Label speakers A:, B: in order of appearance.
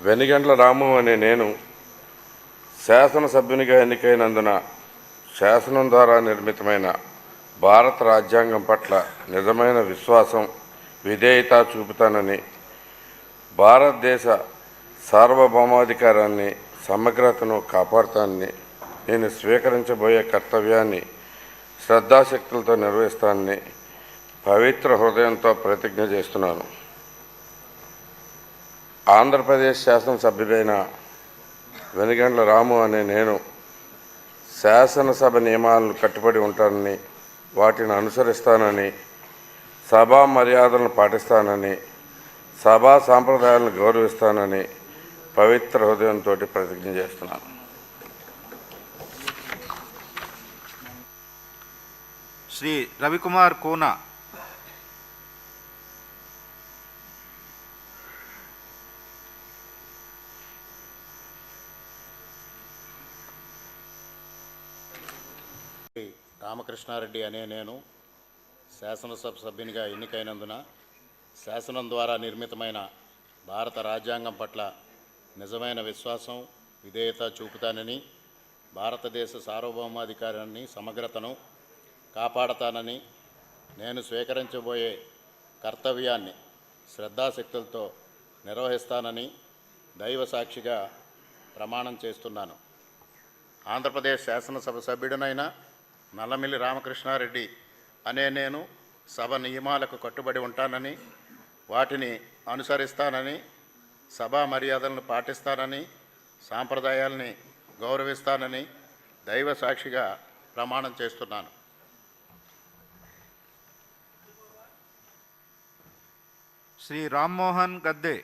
A: వెనిగండ్ల రాము అనే నేను శాసనసభ్యునిగా ఎన్నికైనందున శాసనం ద్వారా నిర్మితమైన భారత రాజ్యాంగం పట్ల నిజమైన విశ్వాసం, విధేయత చూపుతానని, భారతదేశ సార్వభౌమాధికారాన్ని, సమగ్రతను కాపాడుతానని, నేను స్వీకరించబోయే కర్తవ్యాన్ని శ్రద్ధాశక్తులతో నిర్వహిస్తానని పవిత్ర హృదయంతో ప్రతిజ్ఞ చేస్తున్నాను. ఆంధ్రప్రదేశ్ శాసనసభ్యుడైన వెనిగండ్ల రాము అనే నేను శాసనసభ నియమాలను కట్టుబడి ఉంటానని, వాటిని అనుసరిస్తానని, సభా మర్యాదలను పాటిస్తానని, సభా సాంప్రదాయాలను గౌరవిస్తానని పవిత్ర హృదయంతో ప్రతిజ్ఞ చేస్తున్నాను.
B: శ్రీ రవికుమార్ కోనా.
C: రామకృష్ణారెడ్డి అనే నేను శాసనసభ సభ్యునిగా ఎన్నికైనందున శాసనం ద్వారా నిర్మితమైన భారత రాజ్యాంగం పట్ల నిజమైన విశ్వాసం, విధేయత చూపుతానని, భారతదేశ సార్వభౌమాధికారాన్ని, సమగ్రతను కాపాడతానని, నేను స్వీకరించబోయే కర్తవ్యాన్ని శ్రద్ధాశక్తులతో నిర్వహిస్తానని దైవ సాక్షిగా ప్రమాణం చేస్తున్నాను. ఆంధ్రప్రదేశ్ శాసనసభ సభ్యుడినైన నల్లమిల్లి రామకృష్ణారెడ్డి అనే నేను సభ నియమాలకు కట్టుబడి ఉంటానని, వాటిని అనుసరిస్తానని, సభా మర్యాదలను పాటిస్తానని, సాంప్రదాయాల్ని గౌరవిస్తానని దైవ సాక్షిగా ప్రమాణం చేస్తున్నాను.
B: శ్రీ రామ్మోహన్ గద్దే.